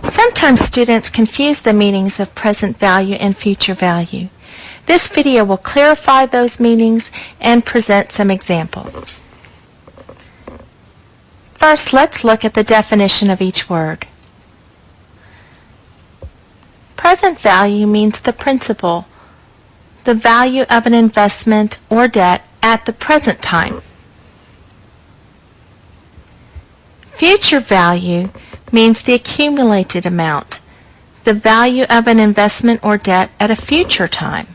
Sometimes students confuse the meanings of present value and future value. This video will clarify those meanings and present some examples. First, let's look at the definition of each word. Present value means the principal, the value of an investment or debt at the present time. Future value means the accumulated amount, the value of an investment or debt at a future time.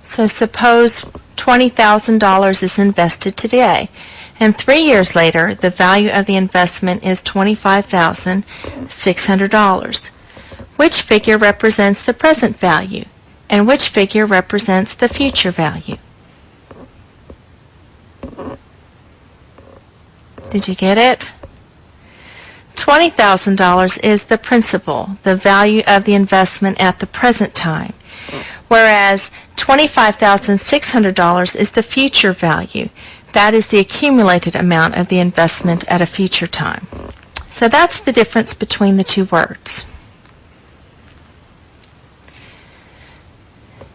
So suppose $20,000 is invested today, and 3 years later the value of the investment is $25,600. Which figure represents the present value, and which figure represents the future value? Did you get it? $20,000 is the principal, the value of the investment at the present time, whereas $25,600 is the future value. That is the accumulated amount of the investment at a future time. So that's the difference between the two words.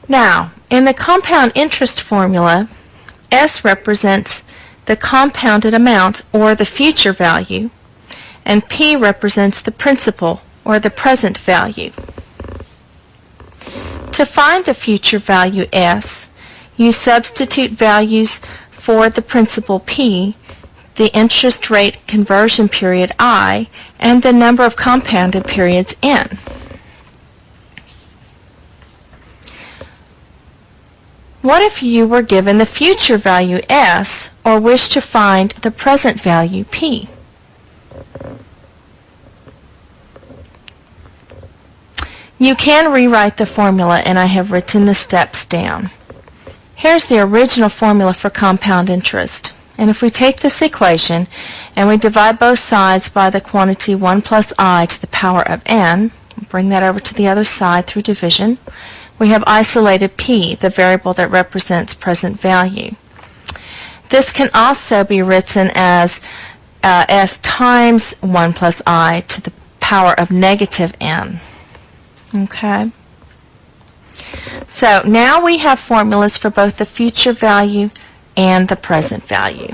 Now, in the compound interest formula, S represents the compounded amount, or the future value, and P represents the principal, or the present value. To find the future value S, you substitute values for the principal P, the interest rate conversion period I, and the number of compounded periods N. What if you were given the future value S or wished to find the present value P? You can rewrite the formula, and I have written the steps down. Here's the original formula for compound interest. And if we take this equation and we divide both sides by the quantity 1 plus I to the power of n, bring that over to the other side through division, we have isolated P, the variable that represents present value. This can also be written as S times 1 plus I to the power of negative n. Okay? So now we have formulas for both the future value and the present value.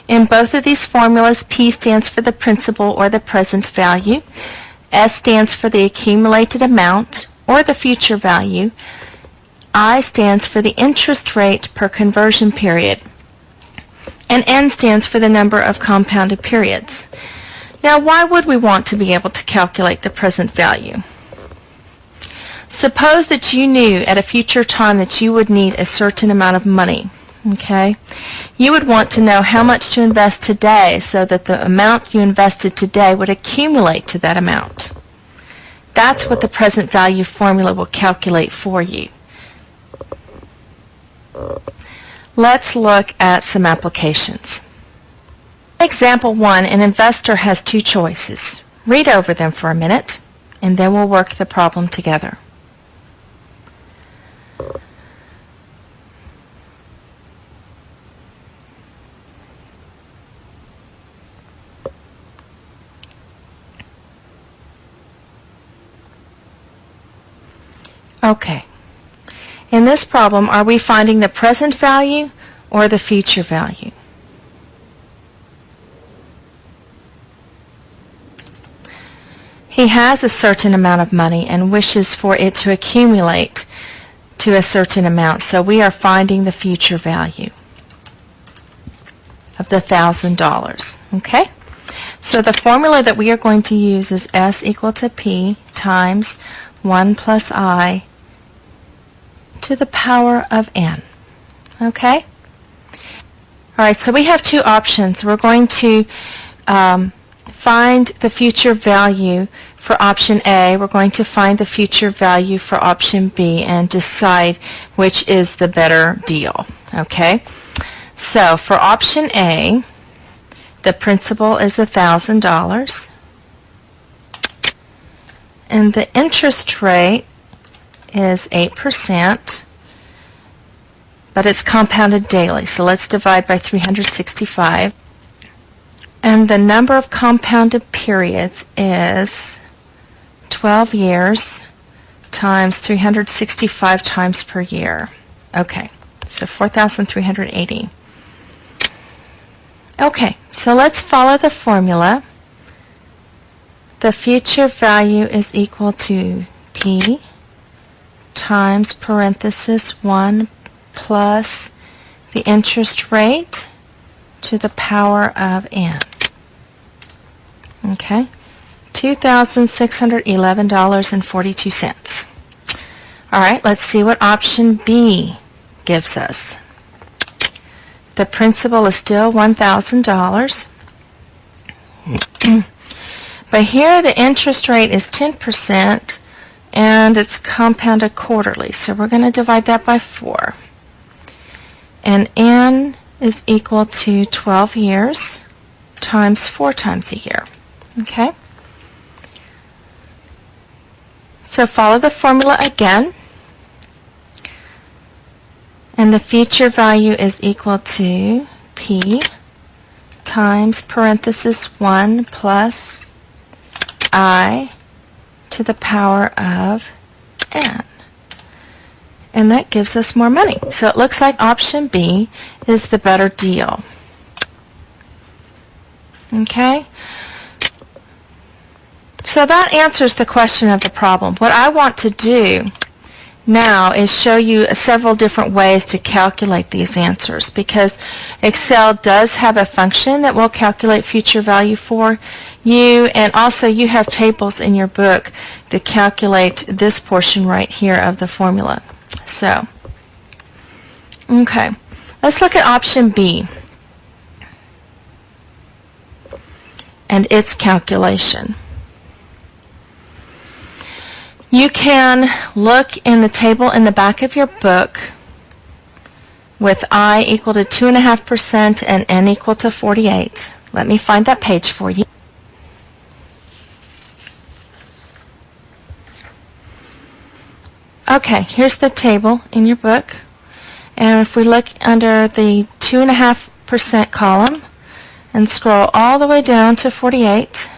In both of these formulas, P stands for the principal or the present value, S stands for the accumulated amount or the future value, I stands for the interest rate per conversion period, and N stands for the number of compounded periods. Now, why would we want to be able to calculate the present value? Suppose that you knew at a future time that you would need a certain amount of money. Okay? You would want to know how much to invest today so that the amount you invested today would accumulate to that amount. That's what the present value formula will calculate for you. Let's look at some applications. Example 1, an investor has two choices. Read over them for a minute, and then we'll work the problem together. Okay. In this problem, are we finding the present value or the future value? He has a certain amount of money and wishes for it to accumulate to a certain amount, so we are finding the future value of the $1,000. Okay? So the formula that we are going to use is S equal to P times 1 plus I to the power of n. Okay? All right, so we have two options. We're going to find the future value for option A. We're going to find the future value for option B and decide which is the better deal. Okay? So for option A, the principal is $1,000, and the interest rate is 8%, but it's compounded daily. So let's divide by 365. And the number of compounded periods is 12 years times 365 times per year. Okay, so 4,380. Okay, so let's follow the formula. The future value is equal to P times parenthesis 1 plus the interest rate to the power of n. Okay, $2,611.42. All right, let's see what option B gives us. The principal is still $1,000. But here the interest rate is 10% and it's compounded quarterly. So we're going to divide that by 4. And n is equal to 12 years times 4 times a year. Okay? So follow the formula again. And the future value is equal to P times parenthesis 1 plus I to the power of n. And that gives us more money. So it looks like option B is the better deal. Okay? So that answers the question of the problem. What I want to do now is show you several different ways to calculate these answers, because Excel does have a function that will calculate future value for you, and also you have tables in your book that calculate this portion right here of the formula. So, okay, let's look at option B and its calculation. You can look in the table in the back of your book with I equal to 2.5% and n equal to 48. Let me find that page for you. Okay, here's the table in your book. And if we look under the 2.5% column and scroll all the way down to 48,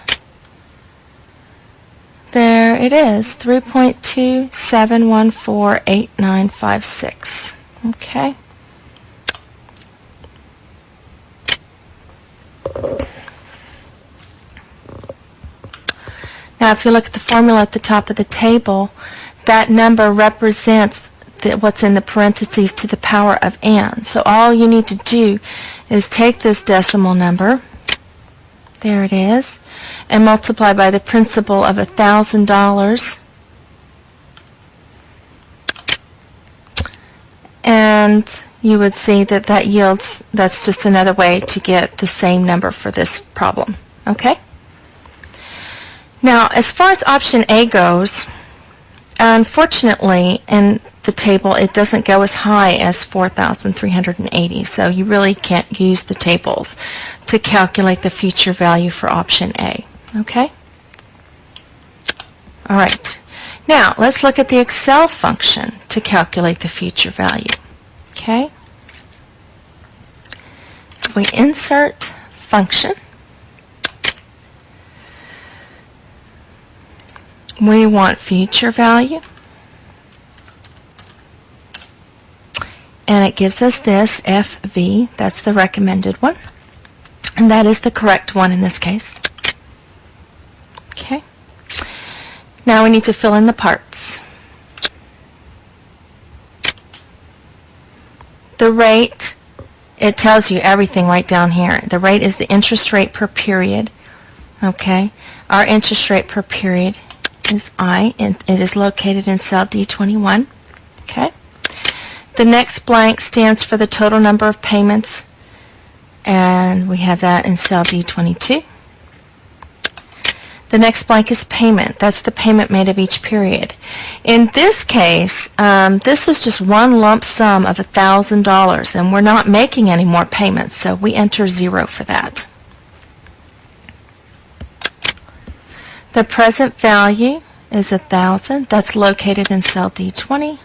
there it is, 3.27148956. Okay. Now if you look at the formula at the top of the table, that number represents what's in the parentheses to the power of n. So all you need to do is take this decimal number, there it is, and multiply by the principal of $1,000, and you would see that that yields, that's just another way to get the same number for this problem. Okay? Now, as far as option A goes, unfortunately, in the table, it doesn't go as high as 4,380, so you really can't use the tables to calculate the future value for option A. Okay? All right. Now, let's look at the Excel function to calculate the future value. Okay? If we insert function, we want future value, and it gives us this FV, that's the recommended one, and that is the correct one in this case. Okay. Now we need to fill in the parts. The rate, it tells you everything right down here. The rate is the interest rate per period. Okay. Our interest rate per period is I, and it is located in cell D21. Okay. The next blank stands for the total number of payments, and we have that in cell D22. The next blank is payment. That's the payment made of each period. In this case, this is just one lump sum of $1,000, and we're not making any more payments, so we enter 0 for that. The present value is 1,000. That's located in cell D20.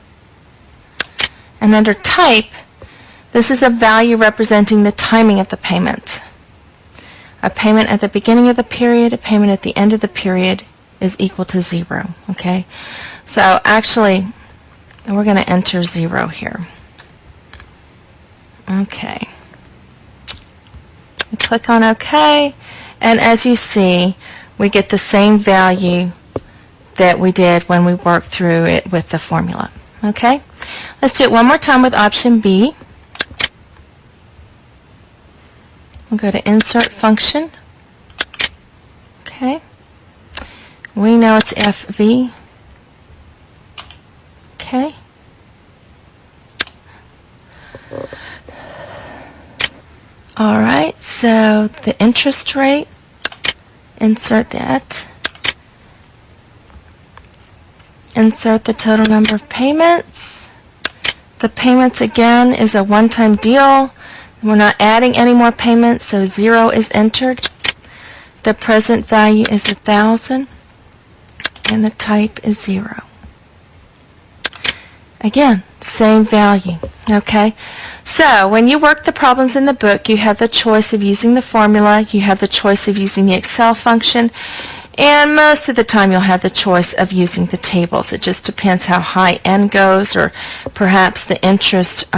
And under type, this is a value representing the timing of the payment. A payment at the beginning of the period, a payment at the end of the period is equal to 0. Okay? So actually, we're going to enter 0 here. Okay. We click on OK, and as you see, we get the same value that we did when we worked through it with the formula. Okay? Let's do it one more time with option B. We'll go to Insert Function. Okay. We know it's FV. Okay. All right, so the interest rate, insert that. Insert the total number of payments. The payments, again, is a one-time deal. We're not adding any more payments, so 0 is entered. The present value is 1,000, and the type is 0. Again, same value. Okay? So, when you work the problems in the book, you have the choice of using the formula, you have the choice of using the Excel function, and most of the time you'll have the choice of using the tables. It just depends how high N goes, or perhaps the interest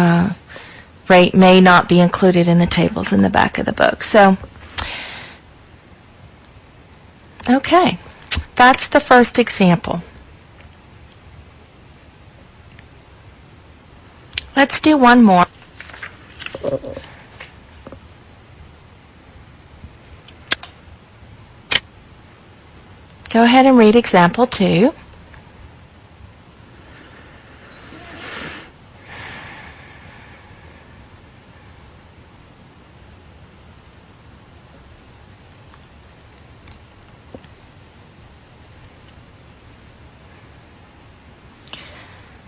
rate may not be included in the tables in the back of the book. So, okay, that's the first example. Let's do one more. Go ahead and read example 2.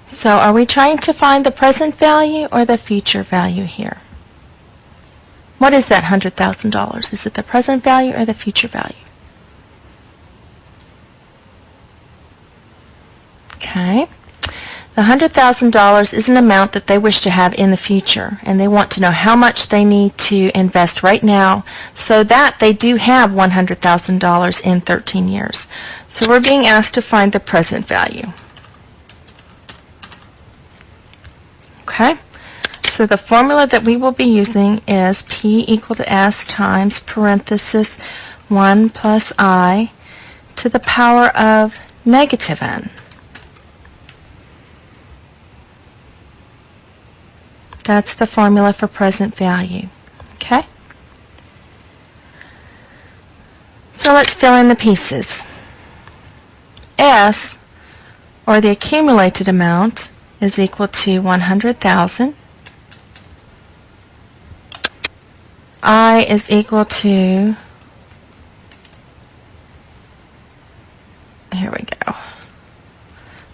So are we trying to find the present value or the future value here? What is that $100,000? Is it the present value or the future value? Okay. The $100,000 is an amount that they wish to have in the future, and they want to know how much they need to invest right now so that they do have $100,000 in 13 years. So we're being asked to find the present value. Okay, so the formula that we will be using is P equal to S times parenthesis 1 plus I to the power of negative N. That's the formula for present value. Okay? So let's fill in the pieces. S, or the accumulated amount, is equal to 100,000. I is equal to, here we go,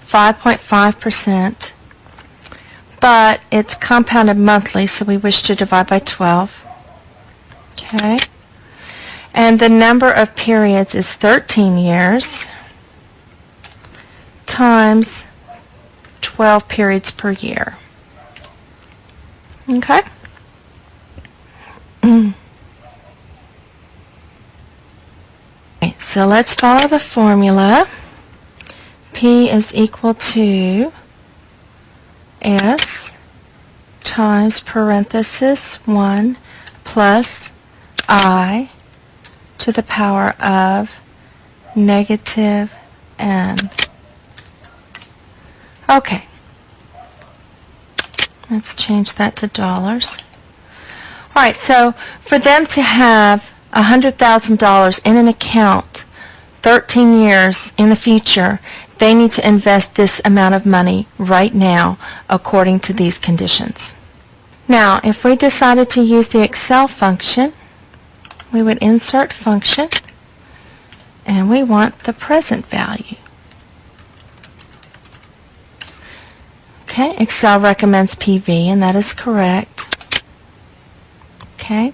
5.5%, but it's compounded monthly, so we wish to divide by 12. Okay. And the number of periods is 13 years times 12 periods per year. Okay? So let's follow the formula. P is equal to S times parenthesis 1 plus I to the power of negative N. Okay. Let's change that to dollars. All right, so for them to have $100,000 in an account 13 years in the future, they need to invest this amount of money right now according to these conditions. Now, if we decided to use the Excel function, we would insert function, and we want the present value. Okay, Excel recommends PV, and that is correct. Okay.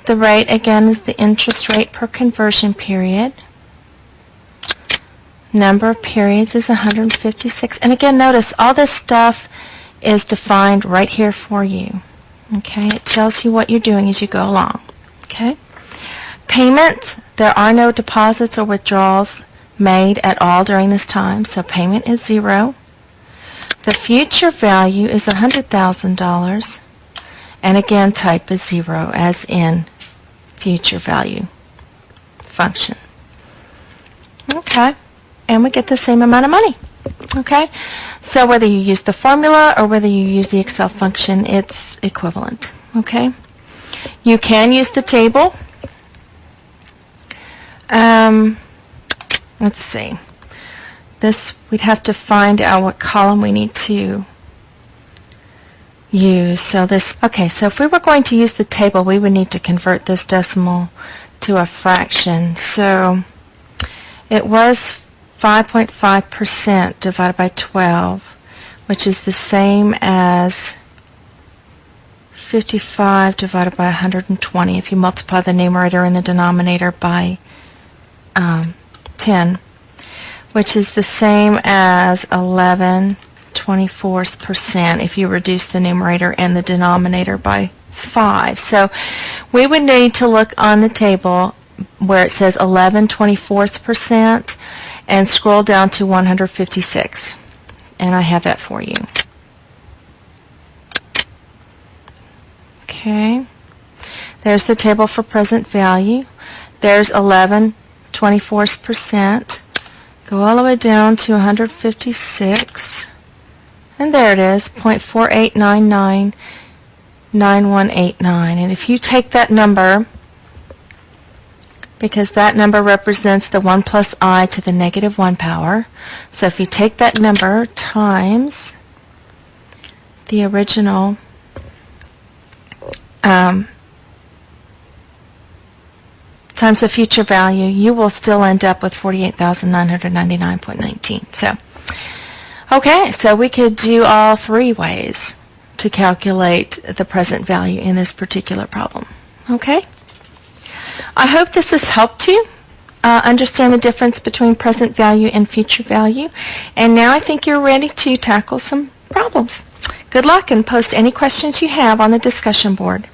The rate, again, is the interest rate per conversion period. Number of periods is 156. And again, notice all this stuff is defined right here for you. Okay, it tells you what you're doing as you go along. Okay. Payment, there are no deposits or withdrawals made at all during this time, so payment is 0. The future value is $100,000, and again type is 0 as in future value function. Okay, and we get the same amount of money. Okay, so whether you use the formula or whether you use the Excel function, it's equivalent. Okay, you can use the table. Let's see. This, we'd have to find out what column we need to use. So this, okay, so if we were going to use the table, we would need to convert this decimal to a fraction. So it was 5.5% divided by 12, which is the same as 55 divided by 120 if you multiply the numerator and the denominator by 10, which is the same as 11/24% if you reduce the numerator and the denominator by 5. So we would need to look on the table where it says 11/24% and scroll down to 156. And I have that for you. Okay. There's the table for present value. There's 11/24%. Go all the way down to 156. And there it is, 0.48999189. And if you take that number, because that number represents the 1 plus I to the negative 1 power, so if you take that number times the original times the future value, you will still end up with 48,999.19. So, okay, so we could do all 3 ways to calculate the present value in this particular problem. Okay? I hope this has helped you understand the difference between present value and future value. And now I think you're ready to tackle some problems. Good luck, and post any questions you have on the discussion board.